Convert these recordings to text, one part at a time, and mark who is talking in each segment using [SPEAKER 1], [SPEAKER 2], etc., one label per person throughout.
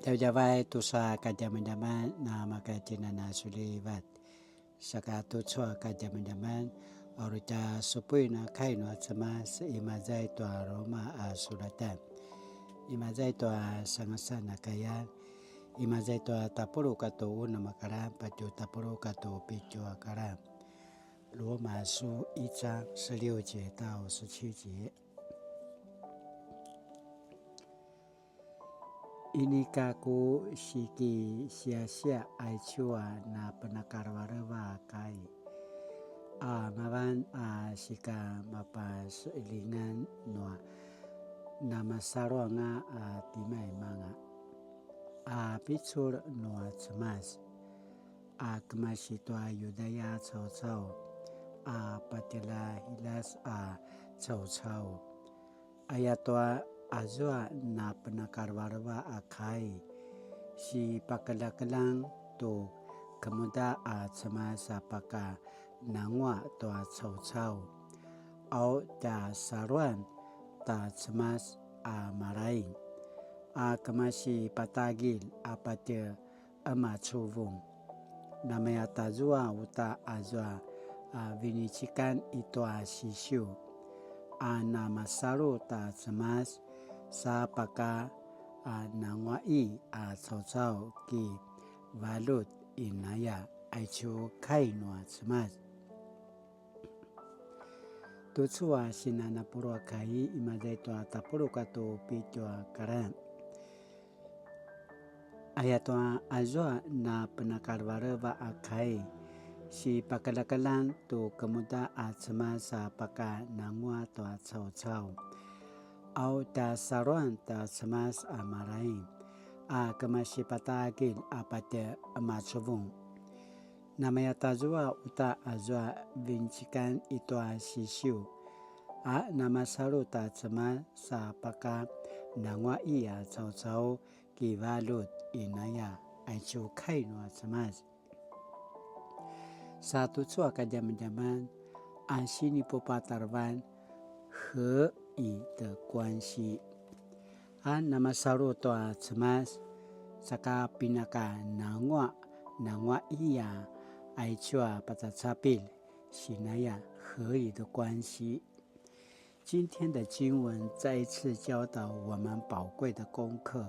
[SPEAKER 1] Jawjawai tusa kajaman-jaman na makajinana sulivat. Saka tutsua kajaman-jaman oruca supui na kainu atsama imazai tua Roma a suratan. Imazai tua sangasa na kaya. Imazai tua tapuru kato una makaram pacu tapuru kato picu akaram. 罗马书1章16节到17节。Ini kaku siki sia-sia aichua na penakarwarawa kai. Mawan sika mapas ilingan noa nama sarwa nga timai manga. Pichur noa cemas. Kemasitwa Yudaya cao-cao. Patila hilas cao-cao. Ayatwa azwa na penakarwarwa akai si pakalakalang to kemuda cema sapaka nangwa to cao-cao au da sarwan ta cemas maraing kemasi patagil apate amachuvung namaya tazua uta azwa vinicikan itu sisyu nama saru ta cemas sa paka nangwai cao-cao ki valut inaya aichu kai noa cemas. Tutsua sinana purwa kai imazai tua tapuru kato pitua karam. Ayatua azwa na penakarwarawa akai si pakalakalan tu kemuda cemas sa paka nangwa tua cao-cao. Au da sarwan ta cemas maraing kemasi patagil apate amachuvung namaya tazua uta azwa vincikan itu sisyu nama saru ta cemas sa paka nangwa cao-cao ki valut inaya aichu kai noa cemas. Satu cua kajaman-jaman sini popatarwan和以的关系nama saru toa cemas saka pinaka nangwa aichua patacapil sinaya和以的关系。今天的经文再一次教导我们宝贵的功课，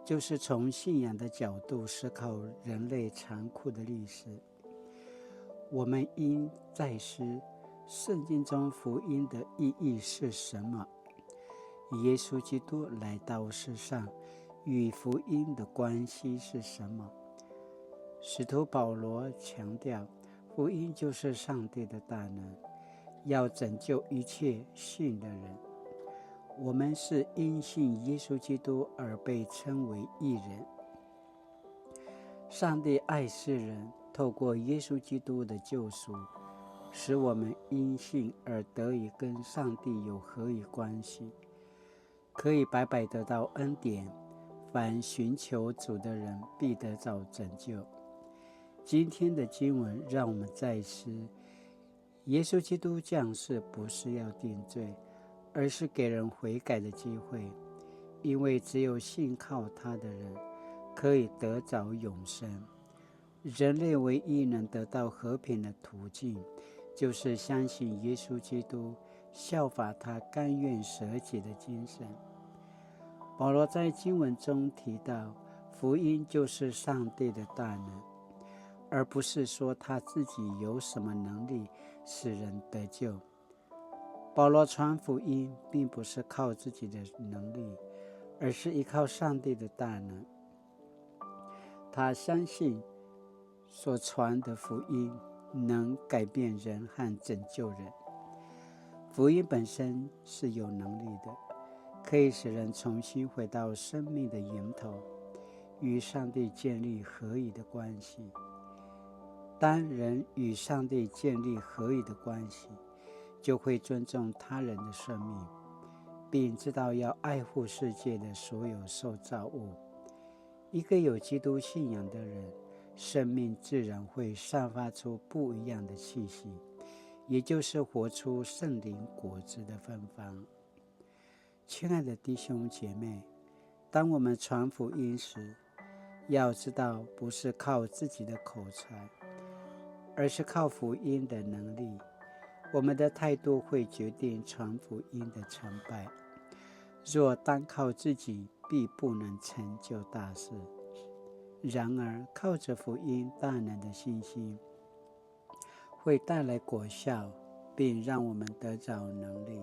[SPEAKER 1] 就是从信仰的角度思考人类残酷的历史。我们应再思圣经中福音的意义是什么？耶稣基督来到世上与福音的关系是什么？使徒保罗强调，福音就是上帝的大能，要拯救一切信的人。我们是因信耶稣基督而被称为义人。上帝爱世人，透过耶稣基督的救赎，使我们因信而得以跟上帝有合一关系，可以白白得到恩典。凡寻求主的人必得到拯救。今天的经文让我们再思，耶稣基督降世不是要定罪，而是给人悔改的机会，因为只有信靠他的人可以得着永生。人类唯一能得到和平的途径，就是相信耶稣基督，效法他甘愿舍己的精神。保罗在经文中提到，福音就是上帝的大能，而不是说他自己有什么能力使人得救。保罗传福音并不是靠自己的能力，而是依靠上帝的大能。他相信所传的福音能改变人和拯救人。福音本身是有能力的，可以使人重新回到生命的源头，与上帝建立合一的关系。当人与上帝建立合一的关系，就会尊重他人的生命，并知道要爱护世界的所有受造物。一个有基督信仰的人，生命自然会散发出不一样的气息，也就是活出圣灵果子的芬芳。亲爱的弟兄姐妹，当我们传福音时，要知道不是靠自己的口才，而是靠福音的能力。我们的态度会决定传福音的成败。若单靠自己，必不能成就大事。然而，靠着福音大能的信心，会带来果效，并让我们得着能力。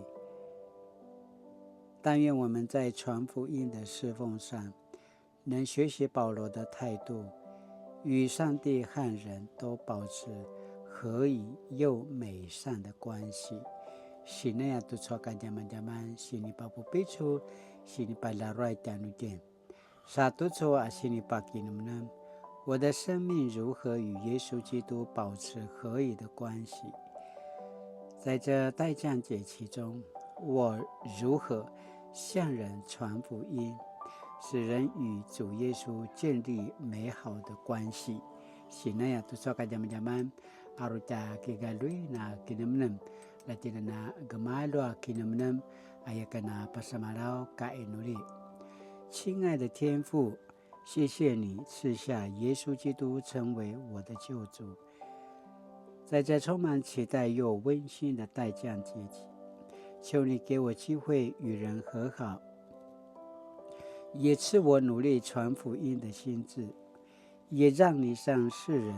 [SPEAKER 1] 但愿我们在传福音的侍奉上，能学习保罗的态度，与上帝和人都保持合宜又美善的关系。Sini atau soka zaman-zaman sini papu picu sini palarai tanudin satu soa sini paki nam。我的生命如何与耶稣基督保持合宜的关系？在这代降节期中，我如何向人传福音，使人与主耶稣建立美好的关系？Sini atau soka zaman-zaman aruta kigalui na kinamnam latinana gamalo kinamnam ayakana pasamarao kainuli。亲爱的天父，谢谢你赐下耶稣基督成为我的救主。在这充满期待又温馨的代降节期，求你给我机会与人和好，也赐我努力传福音的心志，也让你让世人，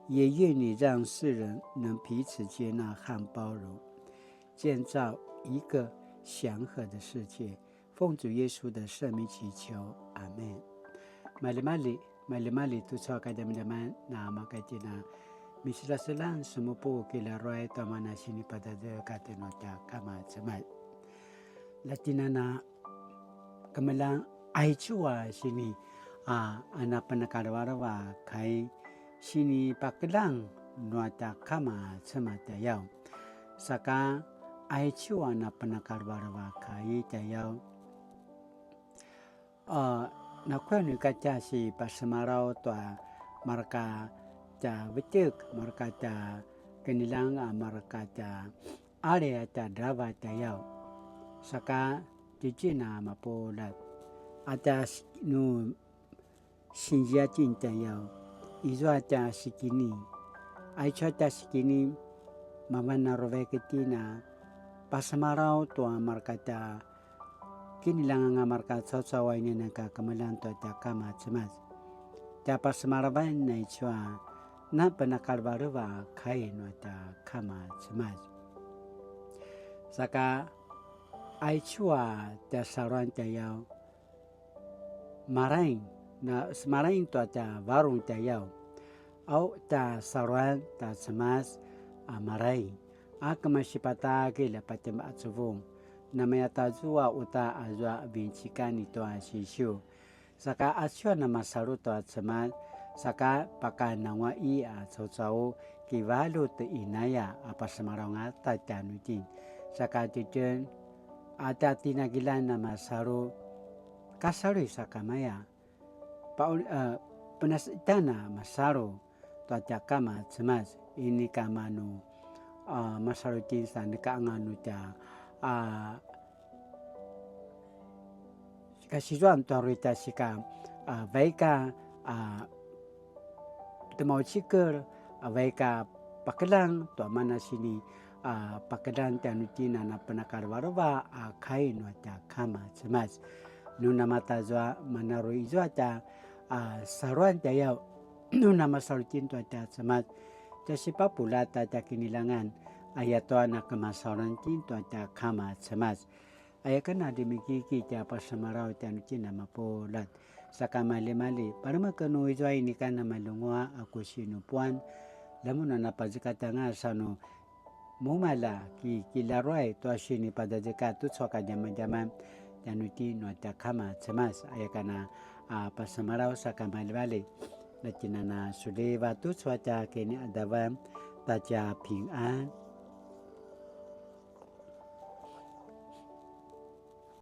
[SPEAKER 1] 也愿你让世人能彼此接纳和包容，建造一个祥和的世界。奉主耶稣的圣名祈求，阿们。Mali-mali tu sa kadam-daman na makatina misla-selang sumupo kilaroy tamana sini pada de katenota kama cemat. Latina na kamalang aichua sini ana panakarwarawa kai sini pakelang nuata kama cemat yao. Saka aichua na panakarwarawa kai tayao. Na kwenu kaca si pasamarau tua marka ta betuk marka ta kenilang marka ta area ta drava ta yau saka jijina mapolat ata nu sinjia cinta yau izo ata sikini aicho ta sikini mamana roveketina pasamarau tua marka ta kinilang nga marka sausaway ni nakakamalan to ta kama cemas. Ta pasamaraban na ichwa na panakalbarwa kay no ta kama cemas. Saka aichwa ta saran ta yaw marain na marain to ta varung ta yaw au ta saran ta cemas marai akamasipata kila patem atsuvong namaya tajua uta azwa bincikani to asisyo saka asyo na masaru to atsaman saka pakanawa i atsautsau kivalo te inaya apasamaranga tatanutin saka tijen ata tinagilan na masaru kasaru saka maya penasitana masaru to atakama tsemas ini kamanu masaru tinsa nekaanganu ta kasizwan torita sika vaika temau cikir vaika pakelang to mana sini pakelang tanutina na penakarwarwa kain wata kama cemas nuna mata zwa manaru izwa ta saruan tayau nuna masalutin to ta cemas tasipa pula ta kinilangan ayato anak kemasaran tinto ta kama cemas ayakana dimikiki ta pasamarau tanutina mapolat saka mali-mali para makano izwa ini kana malungwa ako sinupuan lamun na pazikata nga sano mumala kilaroy to sini padajeka tu soka jaman-jaman tanutino ta kama cemas ayakana pasamarau saka mali-mali latina na suleva tu swata kini adawan taja 平安